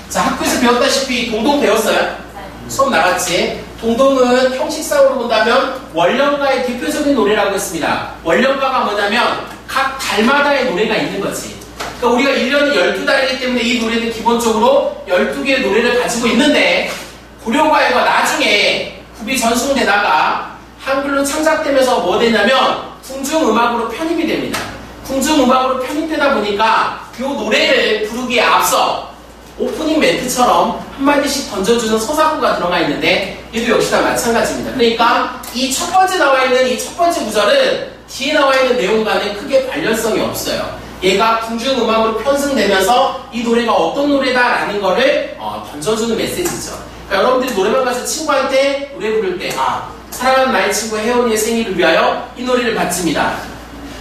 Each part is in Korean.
자, 학교에서 배웠다시피 동동 배웠어요? 수업 나갔지? 동동은 형식상으로 본다면 원령가의 대표적인 노래라고 했습니다. 원령가가 뭐냐면 각 달마다의 노래가 있는 거지. 그러니까 우리가 1년이 12달이기 때문에 이 노래는 기본적으로 12개의 노래를 가지고 있는데 고려과에가 나중에 구비 전송되다가 한글로 창작되면서 뭐 되냐면 궁중음악으로 편입이 됩니다. 궁중음악으로 편입되다 보니까 이 노래를 부르기에 앞서 오프닝 멘트처럼 한마디씩 던져주는 서사구가 들어가 있는데 얘도 역시나 마찬가지입니다. 그러니까 이 첫 번째 나와 있는 이 첫 번째 구절은 뒤에 나와 있는 내용과는 크게 관련성이 없어요. 얘가 궁중음악으로 편승되면서 이 노래가 어떤 노래다라는 거를 던져주는 메시지죠. 그러니까 여러분들이 노래방 가서 친구한테 노래 부를 때 사랑하는 나의 친구 혜원이의 생일을 위하여 이 노래를 바칩니다.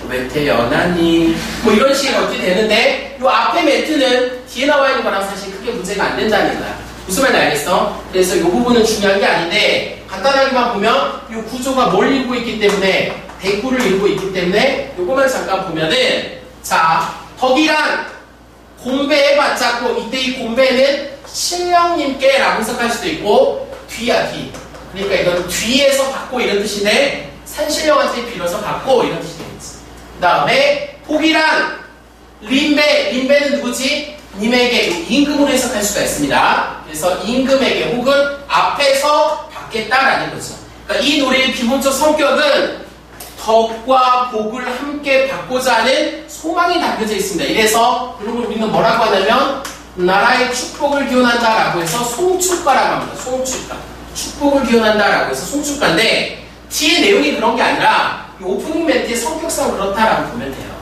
왜 태어나니? 뭐 이런 식이 어떻게 되는데 이 앞에 멘트는 뒤에 나와 있는 거랑 사실 크게 문제가 안 된다는 거야. 무슨 말인지 알겠어? 그래서 이 부분은 중요한 게 아닌데 간단하게만 보면 이 구조가 뭘 읽고 있기 때문에 대구를 읽고 있기 때문에 이거만 잠깐 보면은 자, 덕이란 곰배해봤자고 이때 이 곰배는 신령님께 라고 해석할 수도 있고 뒤야 뒤. 그러니까 이건 뒤에서 받고 이런 뜻인데 산신령한테 빌어서 받고 이런 뜻이 되겠지. 그 다음에 복이란 림배는 누구지? 님에게 임금으로 해석할 수가 있습니다. 그래서 임금에게 혹은 앞에서 받겠다라는 거죠. 그러니까 이 노래의 기본적 성격은 덕과 복을 함께 받고자 하는 소망이 담겨져 있습니다. 이래서 이런 걸 우리는 뭐라고 하냐면 나라의 축복을 기원한다라고 해서 송축가라고 합니다. 송축가. 축복을 기원한다라고 해서 송축가인데 뒤에 내용이 그런 게 아니라 이 오프닝 멘트의 성격상 그렇다라고 보면 돼요.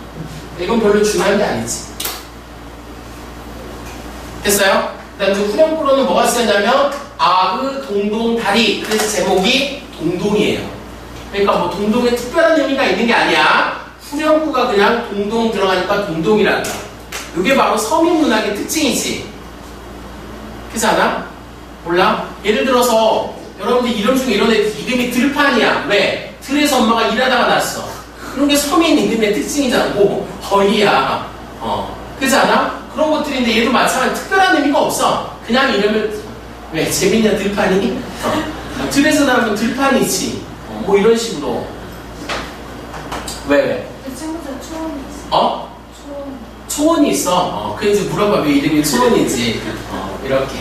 이건 별로 중요한 게 아니지. 됐어요? 그 다음에 후렴구로는 뭐가 쓰였냐면 동동 다리. 그래서 제목이 동동이에요. 그러니까 뭐 동동에 특별한 의미가 있는 게 아니야. 후렴구가 그냥 동동 들어가니까 동동이라는 거야. 이게 바로 서민 문학의 특징이지. 그렇지 않아? 몰라? 예를 들어서 여러분들 이름 중에 이런 애 이름이 들판이야. 왜? 들에서 엄마가 일하다가 났어. 그런 게 서민 이름의 특징이잖아. 뭐 허이야. 그렇지 않아? 그런 것들인데 얘도 마찬가지로 특별한 의미가 없어. 그냥 이름을 왜? 재밌냐 들판이? 들에서 나오면 들판이지. 뭐 이런 식으로. 왜? 그 친구들 초원이 있어. 초원이 있어. 그래서 물어봐 왜 이름이 초원인지. 이렇게.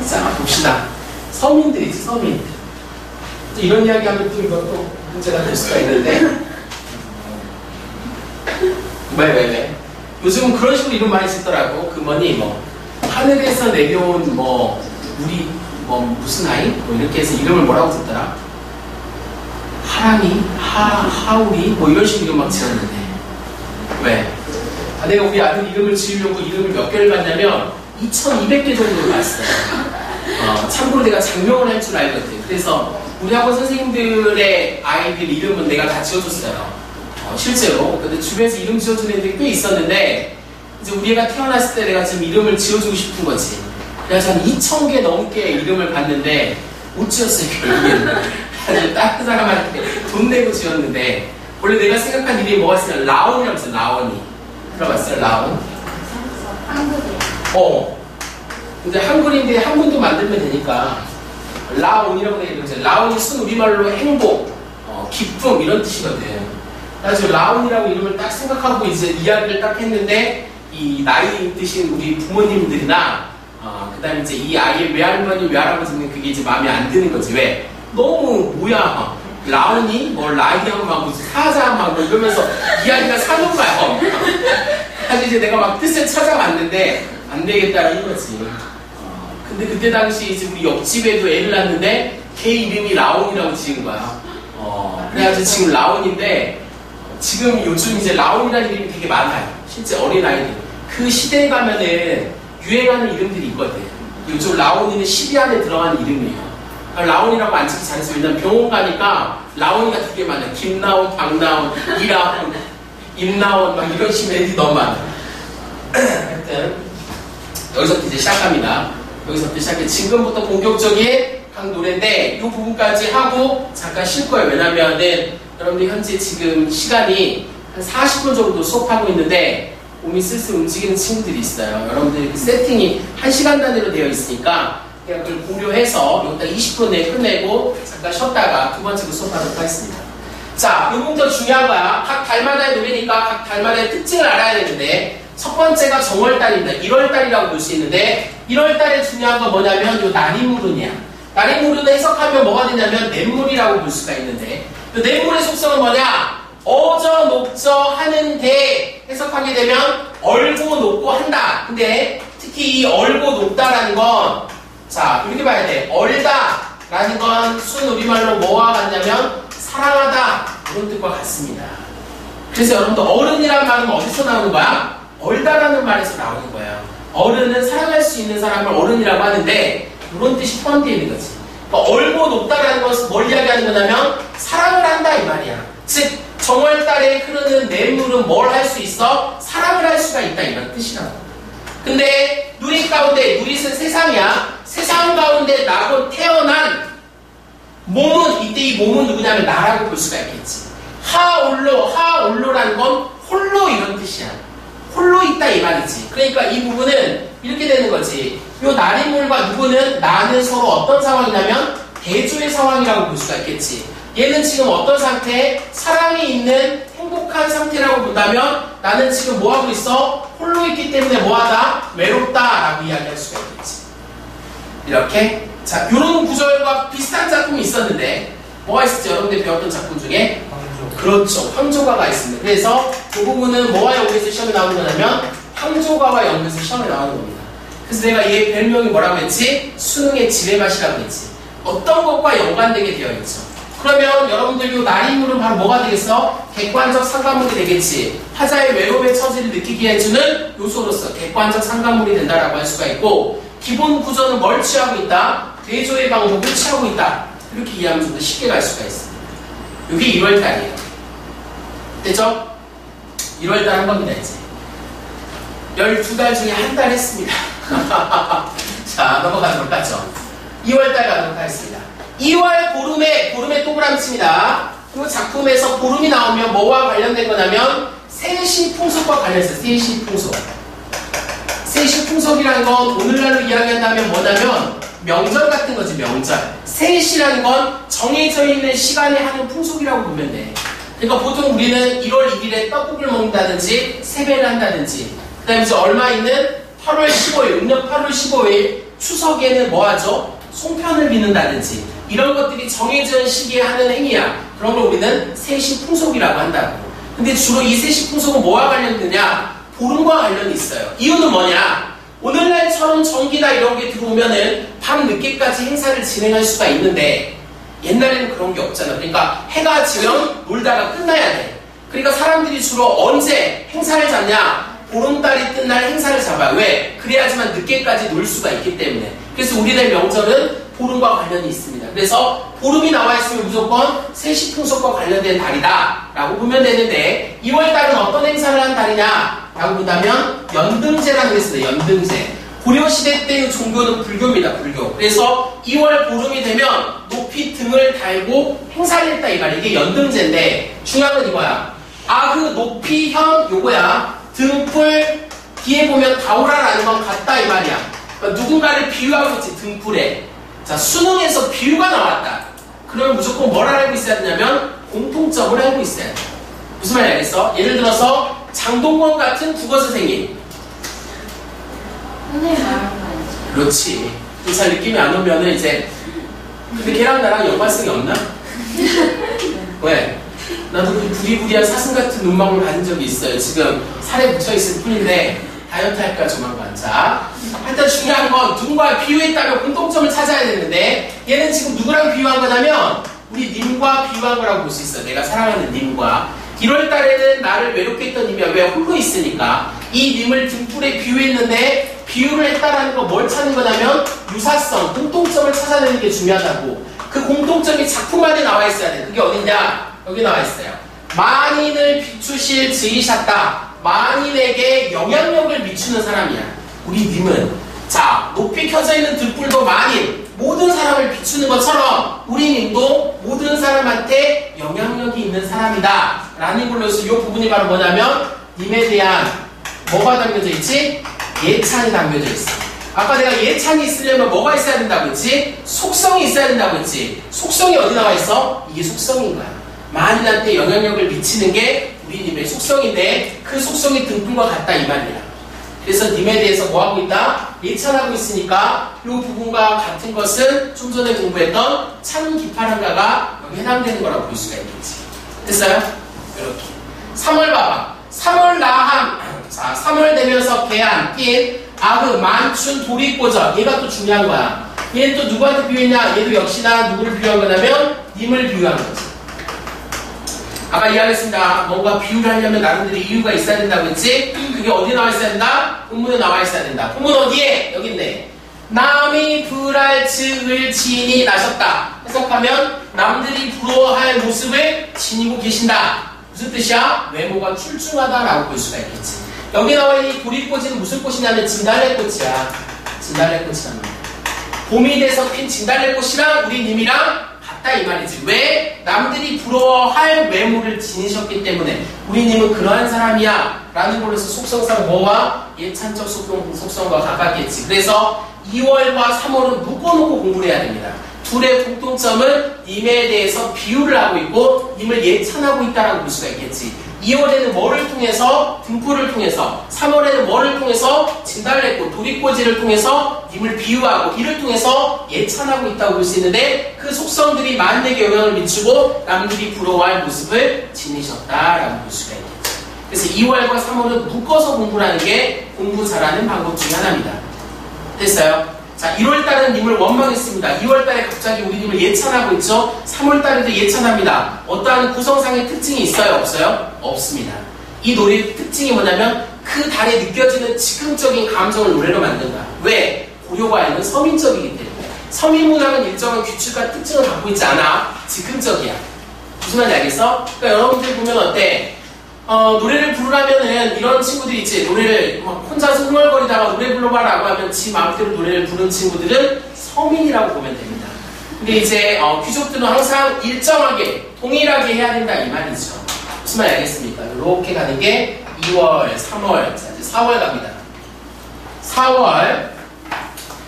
자, 봅시다. 서민들이지, 서민. 이런 이야기 하면 또 이것도 문제가 될 수가 있는데. 왜? 요즘은 그런 식으로 이름 많이 짓더라고. 그 하늘에서 내려온 우리 무슨 아이? 이렇게 해서 이름을 뭐라고 짓더라? 하랑이? 하울이? 이런 식으로 이름 막 지었는데. 왜? 내가 우리 아들 이름을 지으려고 이름을 몇 개를 봤냐면 2200개 정도를 봤어요. 참고로 내가 장명을 할 줄 알거든. 그래서 우리 학원 선생님들의 아이들 이름은 내가 다 지어줬어요. 실제로. 근데 주변에서 이름 지어주는 애들이 꽤 있었는데 이제 우리 애가 태어났을 때 내가 지금 이름을 지어주고 싶은 거지. 그래서 한 2000개 넘게 이름을 봤는데 못 지었어요, 결국에는. 아주 다른 사람한테 돈 내고 지었는데 원래 내가 생각한 이름이 뭐가 있으면 라온이라고 했어요. 라온이. 들어봤어요? 라온? 한글이에요. 근데 한글인데 한글도 만들면 되니까 라온이라고 얘기했어요. 라온이 순 우리말로 행복, 기쁨 이런 뜻이거든. 그래서 라온이라고 이름을 딱 생각하고 이제 이야기를 딱 했는데 이 나이 드신 우리 부모님들이나 그 다음에 이제 이 아이의 외할머니, 외할아버지는 그게 이제 마음에 안 드는 거지. 왜? 너무 뭐야 라온이 라이하고 막 무슨 사자 막 이러면서 이야기가 사는 거야. 사실 이제 내가 막 뜻을 찾아봤는데 안 되겠다는 거지. 근데 그때 당시 이제 우리 옆집에도 애를 낳았는데 걔 이름이 라온이라고 지은 거야. 그래가지고 지금 라온인데 지금 요즘 이제 라온이라는 이름이 되게 많아요. 실제 어린아이들. 그 시대에 가면은 유행하는 이름들이 있거든. 요즘 라온이는 10위 안에 들어가는 이름이에요. 라온이라고 안 찍기 잘했어. 왜냐면 병원 가니까 라온이가 되게 많아요. 김라온, 박라온, 이라온, 임라온 막 이런 식의 애들이 너무 많아요. 하여튼 여기서부터 이제 시작합니다. 여기서부터 시작해. 지금부터 본격적인 각 노래인데 이 부분까지 하고 잠깐 쉴 거예요. 왜냐면은 여러분들 현재 지금 시간이 한 40분 정도 수업하고 있는데 몸이 슬슬 움직이는 친구들이 있어요. 여러분들 이렇게 세팅이 1시간 단위로 되어 있으니까 그냥 그걸 고려해서 여기다 20분 내에 끝내고 잠깐 쉬었다가 두 번째 그 수업하도록 하겠습니다. 자, 이 부분 더 중요한 거야. 각 달마다의 노래니까 각 달마다의 특징을 알아야 되는데 첫 번째가 정월달입니다. 1월달이라고 볼 수 있는데 1월달에 중요한 건 뭐냐면 요 나리무른이야. 나리무른을 해석하면 뭐가 되냐면 냇물이라고 볼 수가 있는데 이 냇물의 속성은 뭐냐? 어저 녹저 하는데 해석하게 되면 얼고 녹고 한다. 근데 특히 이 얼고 녹다라는 건 자 이렇게 봐야 돼. 얼다라는 건 순 우리말로 뭐와 같냐면 사랑하다 이런 뜻과 같습니다. 그래서 여러분들 어른이라는 말은 어디서 나오는 거야? 얼다라는 말에서 나오는 거예요. 어른은 사랑할 수 있는 사람을 어른이라고 하는데 이런 뜻이 포함되어 있는 거지. 그러니까 얼고 녹다라는 것은 뭘 이야기하는 거냐면 사랑을 한다 이 말이야. 즉 정월달에 흐르는 냇물은 뭘 할 수 있어? 사랑을 할 수가 있다 이런 뜻이라고. 근데 누릿 가운데 누릿은 세상이야. 세상 가운데 나고 태어난 몸은 이때 이 몸은 누구냐면 나라고 볼 수가 있겠지. 하올로라는 건 홀로 이런 뜻이야. 홀로 있다 이 말이지. 그러니까 이 부분은 이렇게 되는 거지. 요 나리물과 누구는 나는 서로 어떤 상황이냐면 대조의 상황이라고 볼 수가 있겠지. 얘는 지금 어떤 상태? 사랑이 있는 행복한 상태라고 본다면 나는 지금 뭐하고 있어? 홀로 있기 때문에 뭐하다? 외롭다라고 이야기할 수가 있겠지. 이렇게 자 요런 구절과 비슷한 작품이 있었는데 뭐가 있었죠? 여러분들이 배웠던 작품 중에 황조. 그렇죠. 황조가가 있습니다. 그래서 그 부분은 뭐와 연계해서 시험에 나오는 거냐면 황조가와 연계해서 시험에 나오는 겁니다. 그래서 내가 얘 별명이 뭐라고 했지? 수능의 지뢰밭이라고 했지. 어떤 것과 연관되게 되어 있죠. 그러면 여러분들 이 나리물은 바로 뭐가 되겠어? 객관적 상관물이 되겠지. 타자의 외로움의 처지를 느끼게 해주는 요소로서 객관적 상관물이 된다라고 할 수가 있고 기본 구조는 뭘 취하고 있다? 대조의 방법을 취하고 있다. 이렇게 이해하면 좀 더 쉽게 갈 수가 있습니다. 이게 1월달이에요. 됐죠? 1월달 한 겁니다 이제. 12달 중에 한 달 했습니다. 자 넘어가도록 하죠. 2월달 가도록 하겠습니다. 2월 보름에 동그라미칩니다. 이 작품에서 보름이 나오면 뭐와 관련된 거냐면 세시풍속과 관련해서 세시풍속. 세시풍속이라는 건 오늘날로 이야기한다면 뭐냐면 명절 같은 거지 명절. 세시라는 건 정해져 있는 시간에 하는 풍속이라고 보면 돼. 그러니까 보통 우리는 1월 1일에 떡국을 먹는다든지 세배를 한다든지 그 다음에 이제 얼마 있는 8월 15일 음력 8월 15일 추석에는 뭐 하죠? 송편을 빚는다든지 이런 것들이 정해진 시기에 하는 행위야. 그런 걸 우리는 세시풍속이라고 한다고. 근데 주로 이 세시풍속은 뭐와 관련되냐? 보름과 관련이 있어요. 이유는 뭐냐? 오늘날처럼 전기나 이런 게 들어오면은 밤 늦게까지 행사를 진행할 수가 있는데 옛날에는 그런 게 없잖아. 그러니까 해가 지면 놀다가 끝나야 돼. 그러니까 사람들이 주로 언제 행사를 잡냐? 보름달이 뜬 날 행사를 잡아. 왜? 그래야지만 늦게까지 놀 수가 있기 때문에. 그래서 우리네 명절은 보름과 관련이 있습니다. 그래서 보름이 나와 있으면 무조건 세시풍속과 관련된 달이다 라고 보면 되는데 2월달은 어떤 행사를 한 달이냐 라고 본다면 연등제라는 게 있습니다. 연등제. 고려시대 때의 종교는 불교입니다. 불교. 그래서 2월 보름이 되면 높이 등을 달고 행사를 했다 이 말이야. 이게 연등제인데 중요한 건 이거야. 그 높이형 요거야. 등불 뒤에 보면 다오라라는 건 같다 이 말이야. 그러니까 누군가를 비유하고 있지 등불에. 자 수능에서 비유가 나왔다. 그러면 무조건 뭘 알고 있어야 되냐면 공통점을 알고 있어야 돼. 무슨 말인지 알겠어? 예를 들어서 장동건 같은 국어 선생님. 선생님 말하는 거 아니지? 그렇지. 잘 느낌이 안 오면은 이제 근데 걔랑 나랑 연관성이 없나? 왜? 나도 그 부리부리한 사슴 같은 눈망울 가진 적이 있어요. 지금 살에 묻혀있을 뿐인데 다이어트 할까 조만간. 자, 일단 중요한 건 누군가 비유했다면 공통점을 찾아야 되는데 얘는 지금 누구랑 비유한 거냐면 우리 님과 비유한 거라고 볼 수 있어. 내가 사랑하는 님과. 1월달에는 나를 외롭게 했던 님이야. 왜? 홀로 있으니까. 이 님을 등불에 비유했는데 비유를 했다라는 건 뭘 찾는 거냐면 유사성, 공통점을 찾아내는 게 중요하다고. 그 공통점이 작품 안에 나와 있어야 돼. 그게 어딨냐? 여기 나와 있어요. 만인을 비추실 지이셨다. 만인에게 영향력을 미치는 사람이야. 우리 님은. 자, 높이 켜져 있는 등불도 만인, 모든 사람을 비추는 것처럼 우리 님도 모든 사람한테 영향력이 있는 사람이다 라는 걸로 해서 이 부분이 바로 뭐냐면 님에 대한 뭐가 담겨져 있지? 예찬이 담겨져 있어. 아까 내가 예찬이 있으려면 뭐가 있어야 된다고 했지? 속성이 있어야 된다고 했지? 속성이 어디 나와 있어? 이게 속성인 거야. 만인한테 영향력을 미치는 게 우리 님의 속성인데 그 속성이 등분과 같다 이 말이야. 그래서 님에 대해서 뭐 하고 있다? 예찬하고 있으니까 이 부분과 같은 것은 좀 전에 공부했던 참 기파란가가 여기 해당되는 거라고 볼 수가 있겠지. 됐어요? 이렇게 3월 봐봐. 3월 나함. 자, 3월 되면서 개안, 낀, 아흐, 만춘, 도리꼬저. 얘가 또 중요한 거야. 얘는 또 누구한테 비유했냐? 얘도 역시나 누구를 비유한 거냐면 님을 비유한 거지. 아까 이야기했습니다. 뭔가 비유를 하려면 나름대로 이유가 있어야 된다고 했지? 그게 어디 나와 있어야 된다? 본문에 나와 있어야 된다. 본문 어디에? 여기 있네. 남이 불할 즈을 지인이 나셨다. 해석하면 남들이 부러워할 모습을 지니고 계신다. 무슨 뜻이야? 외모가 출중하다라고 볼 수가 있겠지. 여기 나와 있는 이 도리꽃은 무슨 꽃이냐면 진달래꽃이야. 진달래꽃이란 말이야. 봄이 돼서 핀 진달래꽃이랑 우리 님이랑 같다 이 말이지. 왜? 남들이 부러워할 외모를 지니셨기 때문에 우리 님은 그러한 사람이야 라는 걸로 해서 속성상 뭐와 예찬적 속성과 가깝겠지. 그래서 2월과 3월은 묶어놓고 공부를 해야 됩니다. 둘의 공통점은 님에 대해서 비유를 하고 있고 님을 예찬하고 있다라고 볼 수가 있겠지. 2월에는 뭐를 통해서? 등불을 통해서. 3월에는 뭐를 통해서? 진달래꽃, 도리꼬지를 통해서 님을 비유하고 이를 통해서 예찬하고 있다고 볼 수 있는데 그 속성들이 만에게 영향을 미치고 남들이 부러워할 모습을 지니셨다라고 볼 수가 있겠지. 그래서 2월과 3월은 묶어서 공부를 하는 게 공부 잘하는 방법 중에 하나입니다. 됐어요? 자, 1월달은 님을 원망했습니다. 2월달에 갑자기 우리 님을 예찬하고 있죠. 3월달에도 예찬합니다. 어떠한 구성상의 특징이 있어요? 없어요? 없습니다. 이 노래의 특징이 뭐냐면 그 달에 느껴지는 즉흥적인 감정을 노래로 만든 거야. 왜? 고려과에는 서민적이기 때문에. 서민문학은 일정한 규칙과 특징을 갖고 있지 않아. 즉흥적이야. 무슨 말인지 알겠어? 그러니까 여러분들 보면 어때? 노래를 부르라면은 이런 친구들이 있지. 노래를 막 혼자서 흥얼거리다가 노래 불러봐라고 하면 지 마음대로 노래를 부르는 친구들은 서민이라고 보면 됩니다. 근데 이제 귀족들은 항상 일정하게 동일하게 해야 된다 이 말이죠. 무슨 말인지 알겠습니까? 이렇게 가는 게 2월, 3월, 자 이제 4월 갑니다.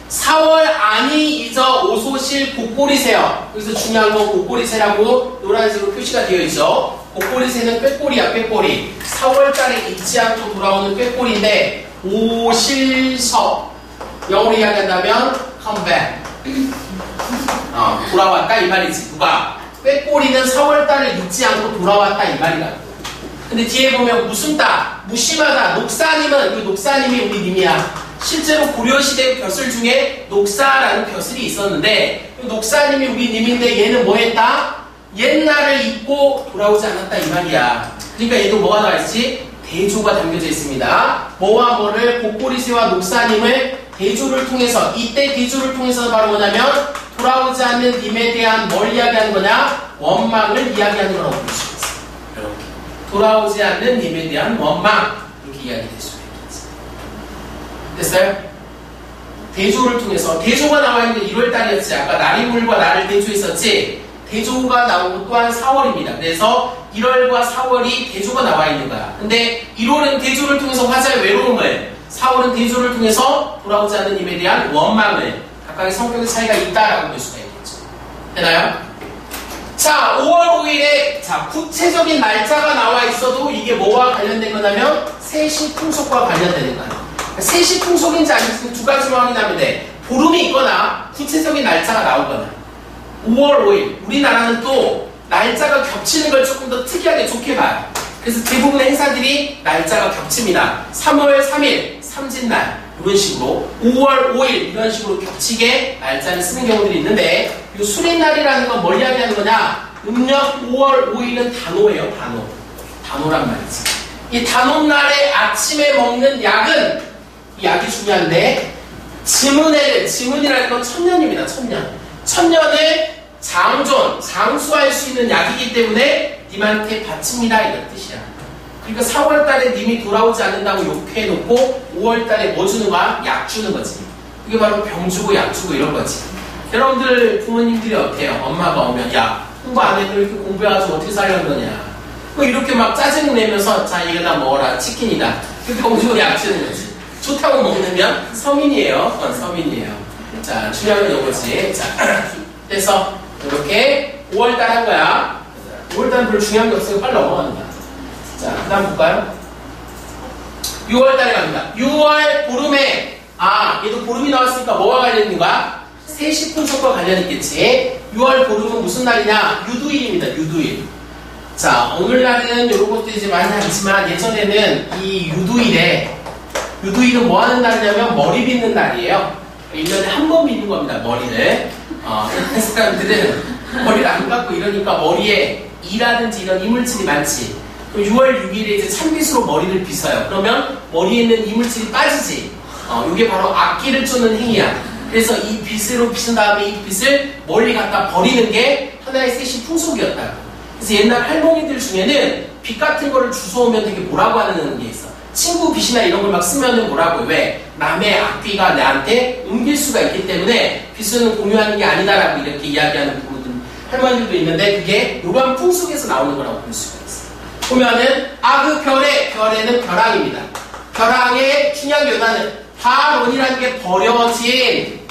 4월 안이 잊어 오소실 곡골이세요. 여기서 중요한 건 곡골이세라고 노란색으로 표시가 되어 있죠. 곡골이새는 꾀꼬리야, 꾀꼬리. 4월달에 잊지 않고 돌아오는 꾀꼬리인데 오실서 영어로 이야기한다면 come back. 돌아왔다 이 말이지. 누가? 꾀꼬리는 4월달에 잊지 않고 돌아왔다 이 말이라고. 근데 뒤에 보면 무슨 따? 무심하다. 녹사님은 이 녹사님이 우리 님이야. 실제로 고려시대 벼슬 중에 녹사라는 벼슬이 있었는데 녹사님이 우리 님인데 얘는 뭐 했다? 옛날을 잊고 돌아오지 않았다 이 말이야. 그러니까 얘도 뭐가 나와있지? 대조가 담겨져 있습니다. 뭐와 뭐를 곡골이새와 녹사님을 대조를 통해서 이때 대조를 통해서 바로 뭐냐면 돌아오지 않는 님에 대한 뭘 이야기하는 거냐? 원망을 이야기하는 거라고 볼 수 있어요. 이렇게 돌아오지 않는 님에 대한 원망 이렇게 이야기될 수가 있겠지. 됐어요? 대조를 통해서 대조가 나와있는 1월달이었지. 아까 나리물과 나를 대조했었지. 대조가 나온 것 또한 4월입니다. 그래서 1월과 4월이 대조가 나와 있는 거야. 근데 1월은 대조를 통해서 화자의 외로움을, 4월은 대조를 통해서 돌아오지 않는 님에 대한 원망을, 각각의 성격의 차이가 있다라고 볼 수가 있겠죠. 되나요? 자, 5월 5일에 자 구체적인 날짜가 나와 있어도 이게 뭐와 관련된 거냐면 세시풍속과 관련되는 거야. 세시풍속인지 아닌지 두 가지로 확인하면 돼. 보름이 있거나 구체적인 날짜가 나오거나. 5월 5일 우리나라는 또 날짜가 겹치는 걸 조금 더 특이하게 좋게 봐요. 그래서 대부분의 행사들이 날짜가 겹칩니다. 3월 3일 삼진날 이런 식으로 5월 5일 이런 식으로 겹치게 날짜를 쓰는 경우들이 있는데 이 수린날이라는 건 뭘 이야기하는 거냐? 음력 5월 5일은 단오예요. 단오란 말이지. 이 단오날에 아침에 먹는 약은 이 약이 중요한데 지문이라는 건 천년입니다. 천년을 장수할 수 있는 약이기 때문에 님한테 바칩니다 이런 뜻이야. 그러니까 4월달에 님이 돌아오지 않는다고 욕해놓고 5월달에 뭐 주는 거야? 약 주는 거지. 그게 바로 병 주고 약 주고 이런 거지. 여러분들 부모님들이 어때요? 엄마가 오면 야 공부 안 해도 이렇게 공부해가지고 어떻게 살려는 거냐 뭐 이렇게 막 짜증 내면서 자 이거 다 먹어라 치킨이다 병주를 약치는 거지. 좋다고 먹으면 서민이에요. 서민이에요. 자, 중요한 건 이거지. 자, 그래서 이렇게 5월달 한 거야. 5월달은 별로 중요한 게 없으니까 빨리 넘어가는 거야. 자, 그 다음 볼까요? 6월달에 갑니다. 6월 보름에, 얘도 보름이 나왔으니까 뭐와 관련인 거야? 세시 풍속과 관련 있겠지. 6월 보름은 무슨 날이냐? 유두일입니다. 유두일. 자, 오늘날은 이런 것도 이제 많이 하지만 예전에는 이 유두일은 뭐 하는 날이냐면 머리 빗는 날이에요. 1년에 한 번 빗는 겁니다. 머리를. 사람들은 머리를 안 감고 이러니까 머리에 이라든지 이런 이물질이 많지. 그럼 6월 6일에 이제 찬빗으로 머리를 빗어요. 그러면 머리에 있는 이물질이 빠지지. 이게 바로 악기를 쪼는 행위야. 그래서 이 빗으로 빗은 다음에 이 빗을 멀리 갖다 버리는 게 하나의 세시 풍속이었다고. 그래서 옛날 할머니들 중에는 빗 같은 거를 주워오면 되게 뭐라고 하는 게 있어. 친구 빗이나 이런 걸 막 쓰면은 뭐라고 해. 왜? 남의 악귀가 나한테 옮길 수가 있기 때문에 빗은 공유하는 게 아니다라고 이렇게 이야기하는 부분들 할머니들도 있는데 그게 요번 풍속에서 나오는 거라고 볼 수가 있어. 보면은 별에는 벼랑입니다. 벼랑의 중요한 요단은 발원이라는 게 버려진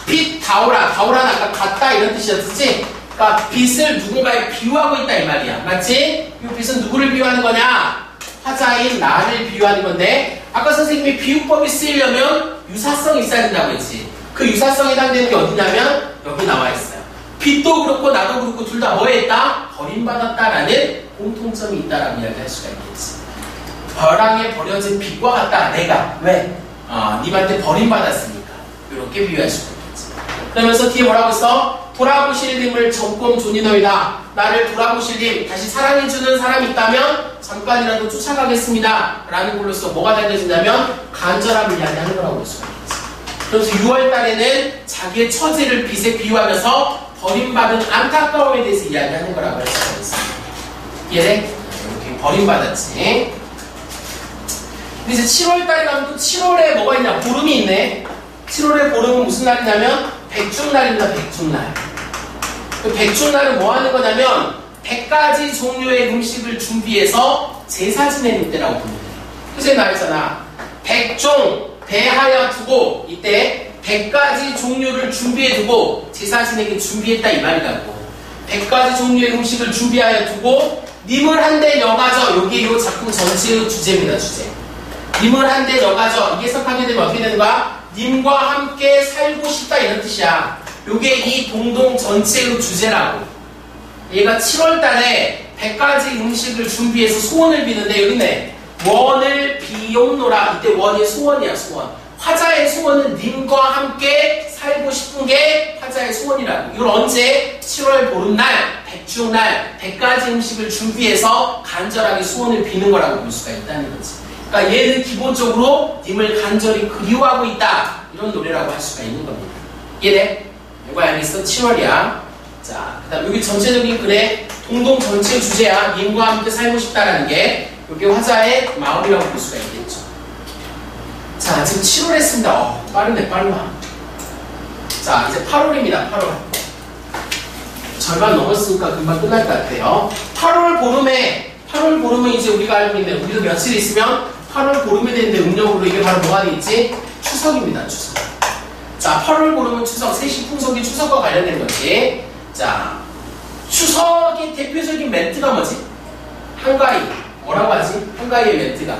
빛 다오라는 아까 같다 이런 뜻이었지. 그러니까 빛을 누군가에 비유하고 있다 이 말이야. 맞지? 이 빛은 누구를 비유하는 거냐? 화자인 나를 비유하는 건데 아까 선생님이 비유법이 쓰이려면 유사성이 있어야 된다고 했지. 그 유사성에 해당되는 게 어디냐면 여기 나와 있어요. 빛도 그렇고 나도 그렇고 둘 다 뭐에 있다? 버림받았다라는 공통점이 있다라고 이야기할 수가 있겠지. 벼랑에 버려진 빛과 같다. 내가 왜? 님한테 버림받았으니까 이렇게 비유할 수가 있겠지. 그러면서 뒤에 뭐라고 했어? 돌아보실 님을 적금 존이너이다. 나를 돌아보실 님, 다시 사랑해주는 사람이 있다면 잠깐이라도 쫓아가겠습니다. 라는 걸로써 뭐가 달려진다면 간절함을 이야기하는 거라고 볼 수가 있겠지. 그래서 6월 달에는 자기의 처지를 빛에 비유하면서 버림받은 안타까움에 대해서 이야기하는 거라고 할 수가 있습니다. 이해돼? 이렇게 버림받았지. 근데 이제 7월 달에 가면 또 7월에 뭐가 있냐? 보름이 있네. 7월에 보름은 무슨 날이냐면 백중날입니다. 백중날. 그 백중날은 뭐 하는 거냐면 100가지 종류의 음식을 준비해서 제사 지내는 때라고 보면 돼요. 그래서 말했잖아. 백종 배하여 두고 이때 100가지 종류를 준비해 두고 제사 지내기 준비했다 이 말이라고. 100가지 종류의 음식을 준비하여 두고 님을 한데 여가져. 여기 이 작품 전체의 주제입니다. 주제. 님을 한데 여가져. 이게 해석하게 되면 어떻게 되는 거야? 님과 함께 살고 싶다 이런 뜻이야. 요게 이 동동 전체의 주제라고. 얘가 7월 달에 100가지 음식을 준비해서 소원을 비는데 여기 있네. 원을 비옵노라. 이때 원이 소원이야. 소원. 화자의 소원은 님과 함께 살고 싶은 게 화자의 소원이라고. 이걸 언제? 7월 보름날, 백중날 100가지 음식을 준비해서 간절하게 소원을 비는 거라고 볼 수가 있다는 거지. 그러니까 얘는 기본적으로 님을 간절히 그리워하고 있다. 이런 노래라고 할 수가 있는 겁니다. 이해돼? 이거 알겠어? 7월이야. 자, 그 다음 여기 전체적인 글에 동동 전체 주제야. 님과 함께 살고 싶다라는 게 여기 화자의 마음이라고 볼 수가 있겠죠. 자, 지금 7월 했습니다. 빠르네, 빨라. 자, 이제 8월입니다. 8월. 절반 넘었으니까 금방 끝날 것 같아요. 8월 보름은 이제 우리가 알고 있는, 우리도 며칠 있으면 8월 보름이 되는데 음력으로 이게 바로 뭐가 되겠지? 추석입니다. 추석. 자, 8월 보름은 추석, 세시 풍속이 추석과 관련된 거지. 자, 추석의 대표적인 멘트가 뭐지? 한가위. 뭐라고 하지? 한가위의 멘트가.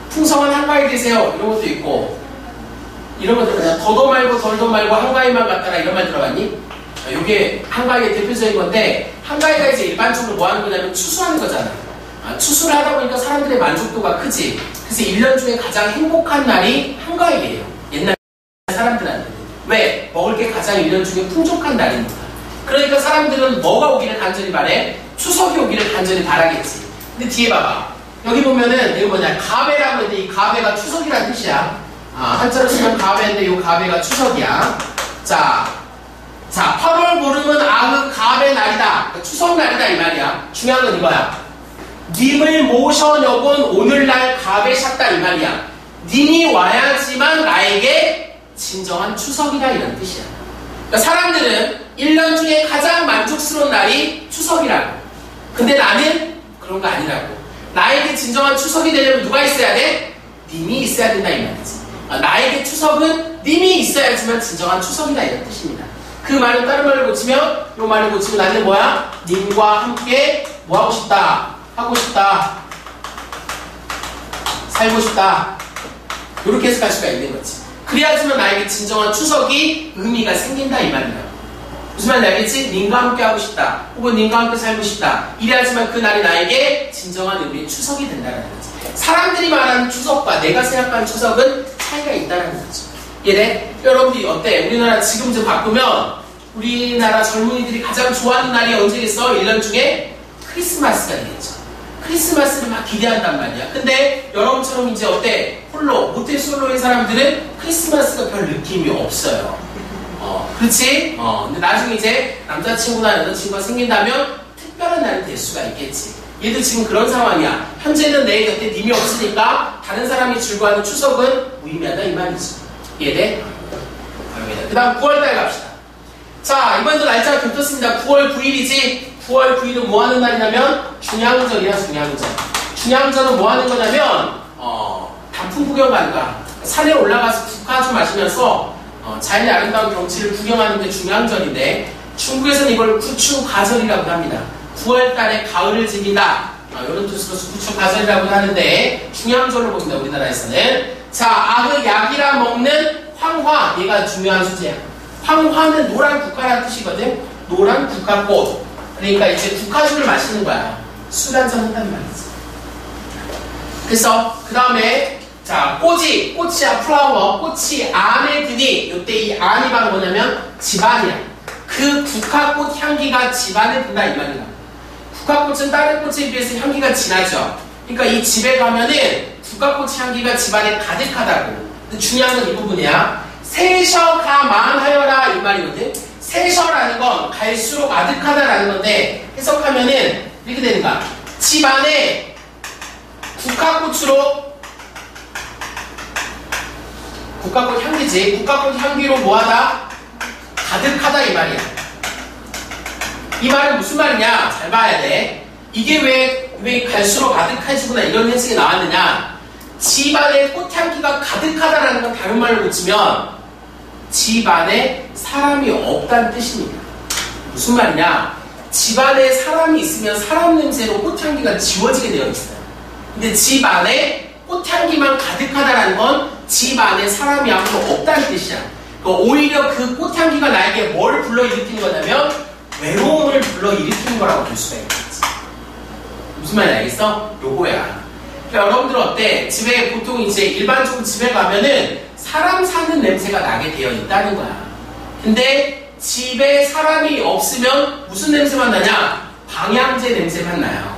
풍성한 한가위 되세요. 이런 것도 있고. 이런 것도 그냥 더도 말고 덜도 말고 한가위만 갖다라 이런 말 들어봤니? 이게 한가위의 대표적인 건데, 한가위가 이제 일반적으로 뭐 하는 거냐면 추수하는 거잖아. 추수를 하다 보니까 사람들의 만족도가 크지. 그래서 1년 중에 가장 행복한 날이 한가위예요. 옛날 사람들한테. 왜? 먹을 게 가장 1년 중에 풍족한 날이니까. 그러니까 사람들은 뭐가 오기를 간절히 바래? 추석이 오기를 간절히 바라겠지. 근데 뒤에 봐봐. 여기 보면은 이거 뭐냐? 가배라고 했는데 이 가배가 추석이라는 뜻이야. 한자로 쓰면 가배인데 이 가배가 추석이야. 자, 8월 보름은 가배 날이다. 추석 날이다 이 말이야. 중요한 건 이거야. 님을 모셔녀곤 오늘날 가배셨다 이 말이야. 님이 와야지만 나에게 진정한 추석이다 이런 뜻이야. 그러니까 사람들은 1년 중에 가장 만족스러운 날이 추석이라고. 근데 나는 그런 거 아니라고. 나에게 진정한 추석이 되려면 누가 있어야 돼? 님이 있어야 된다 이 말이지. 나에게 추석은 님이 있어야지만 진정한 추석이다 이런 뜻입니다. 그 말은 다른 말을 고치면 이 말을 고치면 나는 뭐야? 님과 함께 뭐 하고 싶다? 하고 싶다. 살고 싶다. 이렇게 해석할 수가 있는 거지. 그래야지만 나에게 진정한 추석이 의미가 생긴다 이 말이야. 무슨 말인지 알겠지? 님과 함께 하고 싶다. 혹은 님과 함께 살고 싶다. 이래야지만 그날이 나에게 진정한 의미의 추석이 된다는 거지. 사람들이 말하는 추석과 내가 생각하는 추석은 차이가 있다는 거지. 이해돼? 여러분들이 어때? 우리나라 지금 좀 바꾸면 우리나라 젊은이들이 가장 좋아하는 날이 언제겠어? 1년 중에 크리스마스가 되겠죠. 크리스마스를 막 기대한단 말이야. 근데 여러분처럼 이제 어때? 홀로, 모태 솔로의 사람들은 크리스마스가 별 느낌이 없어요. 그렇지? 근데 나중에 이제 남자친구나 여자친구가 생긴다면 특별한 날이 될 수가 있겠지. 얘도 지금 그런 상황이야. 현재는 내 곁에 님이 없으니까 다른 사람이 즐거워하는 추석은 무의미하다 이 말이지. 이해돼? 그 다음 9월달 갑시다. 자, 이번에도 날짜가 겹쳤습니다. 9월 9일이지. 9월 9일은 뭐 하는 날이냐면 중양절이야, 중양절. 중양절은 뭐 하는 거냐면 단풍 구경 가는 거야. 산에 올라가서 국화 좀 마시면서 자연의 아름다운 경치를 구경하는 게 중양절인데 중국에서는 이걸 구추가절이라고 합니다. 9월달에 가을을 즐긴다. 이런 뜻으로서 구추가절이라고 하는데 중양절로 봅니다. 우리나라에서는. 자, 약이라 먹는 황화. 얘가 중요한 소재야. 황화는 노란 국화라는 뜻이거든. 노란 국화꽃. 그러니까 이제 국화주를 마시는 거야. 술 한잔 한단 말이지. 그래서 그 다음에 자, 꽃이야, 플라워. 꽃이 안에 드니, 요때 이 안이 바로 뭐냐면 집안이야. 그 국화꽃 향기가 집안에 든다 이 말이야. 국화꽃은 다른 꽃에 비해서 향기가 진하죠. 그러니까 이 집에 가면은 국화꽃 향기가 집안에 가득하다고. 근데 중요한 건 이 부분이야. 세셔가 만하여라 이 말이거든. 세셔라는 건 갈수록 아득하다라는 건데 해석하면은 이렇게 되는 거야. 집안에 국화꽃으로 국화꽃 향기지. 국화꽃 향기로 뭐하다? 가득하다 이 말이야. 이 말은 무슨 말이냐? 잘 봐야 돼. 이게 왜 갈수록 아득해지구나 이런 해석이 나왔느냐? 집안에 꽃향기가 가득하다라는 건 다른 말로 붙이면 집안에 사람이 없다는 뜻입니다. 무슨 말이냐? 집안에 사람이 있으면 사람 냄새로 꽃향기가 지워지게 되어 있어요. 근데 집안에 꽃향기만 가득하다라는 건 집 안에 사람이 아무도 없다는 뜻이야. 그러니까 오히려 그 꽃향기가 나에게 뭘 불러일으키는 거냐면 외로움을 불러일으키는 거라고 볼 수가 있겠지. 무슨 말인지 알겠어? 요거야. 그러니까 여러분들 어때? 집에 보통 이제 일반적으로 집에 가면은 사람 사는 냄새가 나게 되어 있다는 거야. 근데 집에 사람이 없으면 무슨 냄새만 나냐? 방향제 냄새만 나요.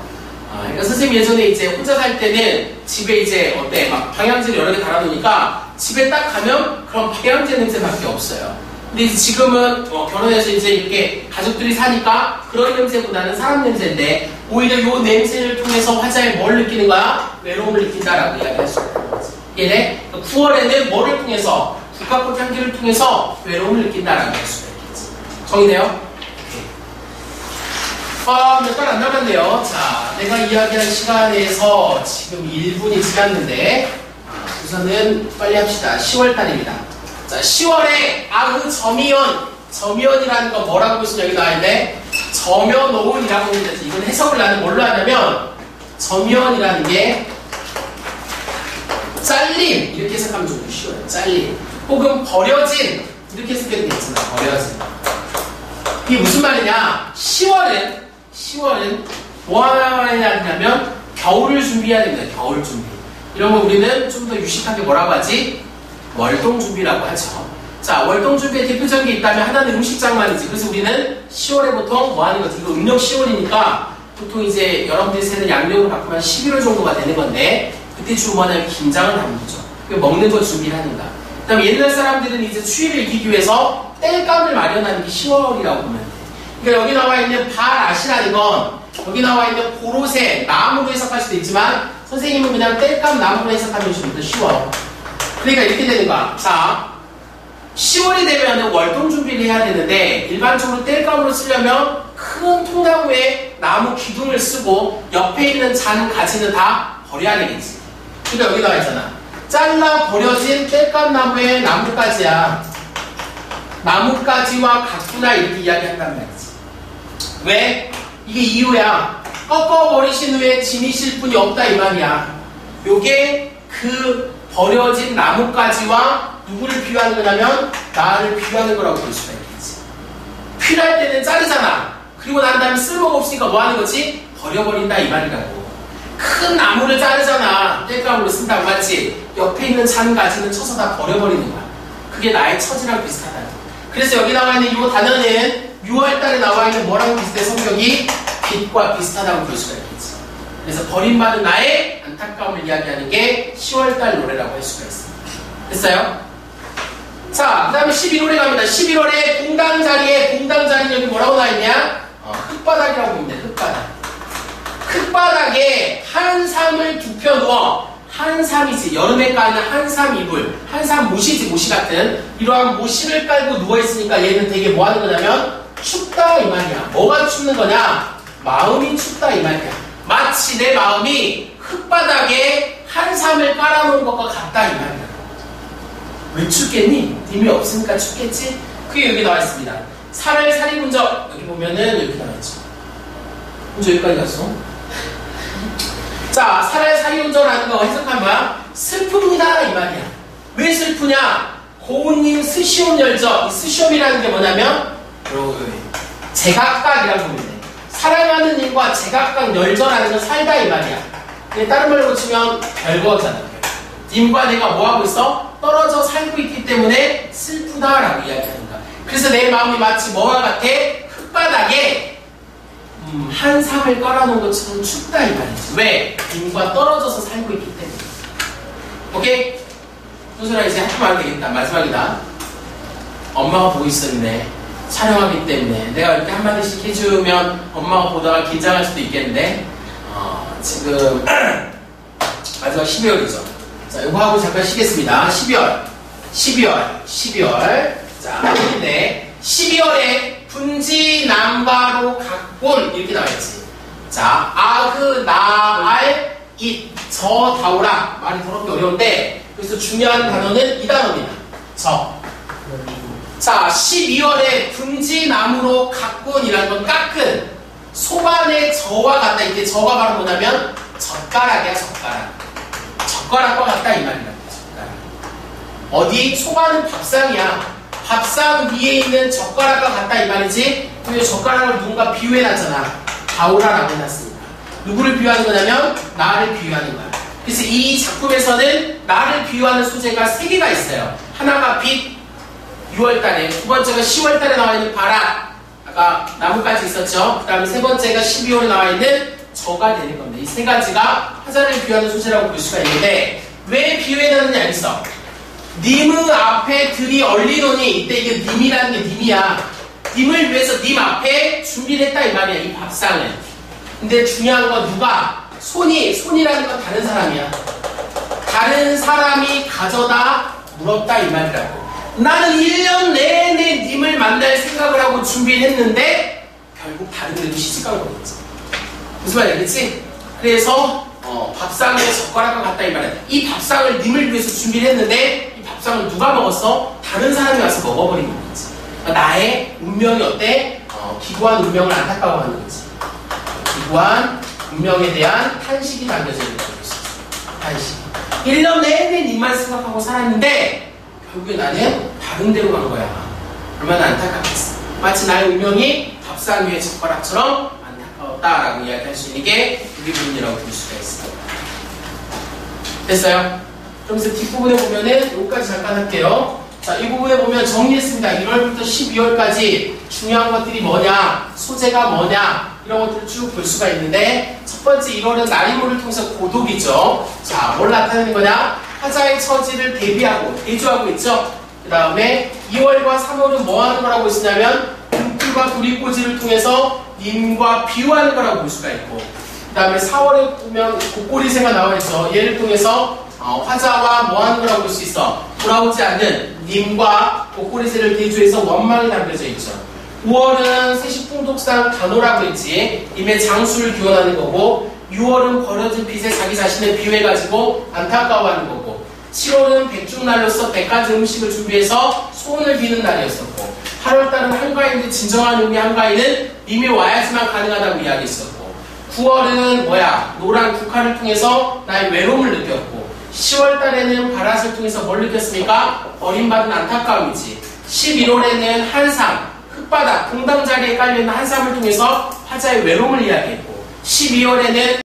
그러니까 선생님 예전에 이제 혼자 살 때는 집에 이제 어때? 막 방향제를 여러 개 달아놓으니까 집에 딱 가면 그런 방향제 냄새밖에 없어요. 근데 이제 지금은 결혼해서 이제 이렇게 가족들이 사니까 그런 냄새보다는 사람 냄새인데 오히려 이 냄새를 통해서 화자에 뭘 느끼는 거야? 외로움을 느낀다라고 이야기할 수 있는 거지. 얘네 9월에는 뭐를 통해서? 국화꽃 향기를 통해서 외로움을 느낀다라고 할 수가 있겠지. 정의돼요? 몇 달 안 남았네요. 자, 내가 이야기한 시간에서 지금 1분이 지났는데 우선은 빨리 합시다. 10월달입니다. 자, 10월에 점이언이라는 건 뭐라고 보시면 여기 나와있는데 점여놓은이라고 합니다. 이건 해석을 나는 뭘로 하냐면 점이언이라는 게 잘림 이렇게 해석하면 좀 쉬워요. 잘림 혹은 버려진 이렇게 해석해도 괜찮아. 버려진. 이게 무슨 말이냐? 10월은 뭐 하냐면 겨울을 준비해야 됩니다. 겨울 준비. 이런 거 우리는 좀 더 유식하게 뭐라고 하지? 월동 준비라고 하죠. 자, 월동 준비에 대표적인 게 있다면 하나는 음식장만이지. 그래서 우리는 10월에 보통 뭐 하는 거지? 이거 음력 10월이니까 보통 이제 여러분들이 세는 양력으로 바꾸면 11월 정도가 되는 건데 그때 주로 뭐 하냐면 김장을 하는 거죠. 먹는 거 준비를 하는 거야. 그 다음에 옛날 사람들은 이제 추위를 이기기 위해서 땔감을 마련하는 게 10월이라고 보면 돼. 그러니까 여기 나와 있는 발앗이라는 건 여기 나와 있는 고로쇠, 나무로 해석할 수도 있지만 선생님은 그냥 땔감 나무로 해석하면 좀 더 쉬워. 그러니까 이렇게 되는 거야. 자, 10월이 되면 월동 준비를 해야 되는데 일반적으로 땔감으로 쓰려면 큰 통나무에 나무 기둥을 쓰고 옆에 있는 잔 가지는 다 버려야 되겠지. 그러니까 여기 나와 있잖아. 잘라 버려진 땔감나무의 나뭇가지야. 나뭇가지와 같구나 이렇게 이야기한단 말이지. 왜? 이게 이유야. 꺾어버리신 후에 지니실 분이 없다 이 말이야. 요게 그 버려진 나뭇가지와 누구를 비유하는 거냐면 나를 비유하는 거라고 볼 수가 있겠지. 필요할 때는 자르잖아. 그리고 난 다음에 쓸모가 없으니까 뭐 하는 거지? 버려버린다 이 말이라고. 큰 나무를 자르잖아. 땔감으로 쓴다고 맞지? 옆에 있는 잔 가지는 쳐서 다 버려버리는 거야. 그게 나의 처지랑 비슷하다. 그래서 여기 나와 있는 이 단어는 6월달에 나와 있는 뭐랑 비슷해? 성격이 빛과 비슷하다고 볼 수가 있겠지. 그래서 버림받은 나의 안타까움을 이야기하는 게 10월달 노래라고 할 수가 있습니다. 됐어요? 자, 그 다음에 11월에 갑니다. 11월에 공당자리는 여기 뭐라고 나와있냐? 흙바닥이라고 보면 돼. 흙바닥에 한삼을 두 펴 누워. 한삼이지. 여름에 까는 한삼 이불. 한삼 모시지, 모시 같은. 이러한 모시를 깔고 누워있으니까 얘는 되게 뭐 하는 거냐면 춥다 이 말이야. 뭐가 춥는 거냐? 마음이 춥다 이 말이야. 마치 내 마음이 흙바닥에 한삼을 깔아놓은 것과 같다 이 말이야. 왜 춥겠니? 님이 없으니까 춥겠지? 그게 여기 나와 있습니다. 살을 문저 여기 보면은 이렇게 나와 있죠. 문저 여기까지 갔어. 자, 살을 운저라는 거 해석하면 뭐야? 슬픕니다 이 말이야. 왜 슬프냐? 고운님 스시옴 열저. 이 스시옴이라는 게 뭐냐면 제각각이라고 보면 돼. 사랑하는 님과 제각각 열저라는 건 살다 이 말이야. 근데 다른 말로 치면 별거잖아. 님과 내가 뭐하고 있어? 떨어져 살고 있기 때문에 슬프다라고 이야기하는 거야. 그래서 내 마음이 마치 뭐와 같아? 흙바닥에 한삼을 깔아놓은 것처럼 춥다 이 말이지. 왜? 님과 떨어져서 살고 있기 때문에. 오케이? 소설아 이제 하지 말아도 되겠다. 마지막이다. 엄마가 보고 있었는데 촬영하기 때문에 내가 이렇게 한마디씩 해주면 엄마가 보다가 긴장할 수도 있겠는데 지금 마지막 12월이죠. 자, 이거 하고 잠깐 쉬겠습니다. 12월. 자, 여기인데 12월에 분지 남바로 각본 이렇게 나와있지. 자, 아그나알 잇 저 다오라. 말이 더럽게 어려운데 그래서 중요한 단어는 이 단어입니다. 자, 12월에 분지나무로 가꾼이라는 건 깎은 소반의 저와 같다. 이게 저가 바로 뭐냐면 젓가락이야. 젓가락과 같다 이 말이야. 젓가락. 어디? 소반은 밥상이야. 밥상 위에 있는 젓가락과 같다 이 말이지. 근데 젓가락을 누군가 비유해놨잖아. 다오라라고 해놨으니까. 누구를 비유하는 거냐면 나를 비유하는 거야. 그래서 이 작품에서는 나를 비유하는 소재가 3개가 있어요. 하나가 빛, 6월달에, 두 번째가 10월달에 나와 있는 바람, 아까 나뭇가지 있었죠. 그 다음에 세 번째가 12월에 나와 있는 저가 되는 겁니다. 이 3가지가 화자를 비유하는 소재라고 볼 수가 있는데 왜 비유해놨느냐 여기서 님의 앞에 들이 얼리노니. 이때 이게 님이라는 게 님이야. 님을 위해서 님 앞에 준비를 했다 이 말이야. 이 밥상을. 근데 중요한 건 누가? 손이라는 건 다른 사람이야. 다른 사람이 가져다 물었다 이 말이라고. 나는 1년 내내 님을 만날 생각을 하고 준비를 했는데 결국 다른 데도 시집간 거겠지. 무슨 말이야, 그치? 그래서 밥상에 젓가락과 같다 이 말이야. 이 밥상을 님을 위해서 준비를 했는데 이 밥상을 누가 먹었어? 다른 사람이 와서 먹어버린 거겠지. 그러니까 나의 운명이 어때? 기구한 운명을 안타까워하는 거지. 기구한 운명에 대한 탄식이 담겨져 있는 거지. 탄식. 1년 내내 님만 생각하고 살았는데 결국에 나는 다른 데로 간 거야. 얼마나 안타깝겠어. 마치 나의 운명이 밥상 위의 젓가락처럼 안타까웠다라고 이야기할 수 있는 게 우리 부분이라고 볼 수가 있어요. 됐어요? 그러면서 뒷부분에 보면은 여기까지 잠깐 할게요. 자, 이 부분에 보면 정리했습니다. 1월부터 12월까지 중요한 것들이 뭐냐, 소재가 뭐냐, 이런 것들을 쭉 볼 수가 있는데 첫 번째 1월은 나리모를 통해서 고독이죠. 자, 뭘 나타내는 거냐? 화자의 처지를 대주하고 있죠. 그 다음에 2월과 3월은 뭐 하는 거라고 있으냐면 등불과 구리꼬지를 통해서 님과 비유하는 거라고 볼 수가 있고, 그 다음에 4월에 보면 곡고리새가 나와 있죠. 얘를 통해서 화자와 뭐 하는 거라고 볼 수 있어? 돌아오지 않는 님과 곡고리새를 대주해서 원망이 담겨져 있죠. 5월은 세식풍독상 단오라고 했지. 임의 장수를 기원하는 거고, 6월은 벌어진 빚에 자기 자신을 비유해가지고 안타까워하는 거고, 7월은 백중날로서 100가지 음식을 준비해서 소원을 비는 날이었었고, 8월달은 한가인데 진정한 의미 한가인은 님이 와야지만 가능하다고 이야기했었고, 9월은 노란 국화를 통해서 나의 외로움을 느꼈고, 10월달에는 바랏을 통해서 뭘 느꼈습니까? 버림받은 안타까움이지. 11월에는 한삼, 흙바닥, 공당 자리에 깔려있는 한삼을 통해서 화자의 외로움을 이야기했고, 12월에는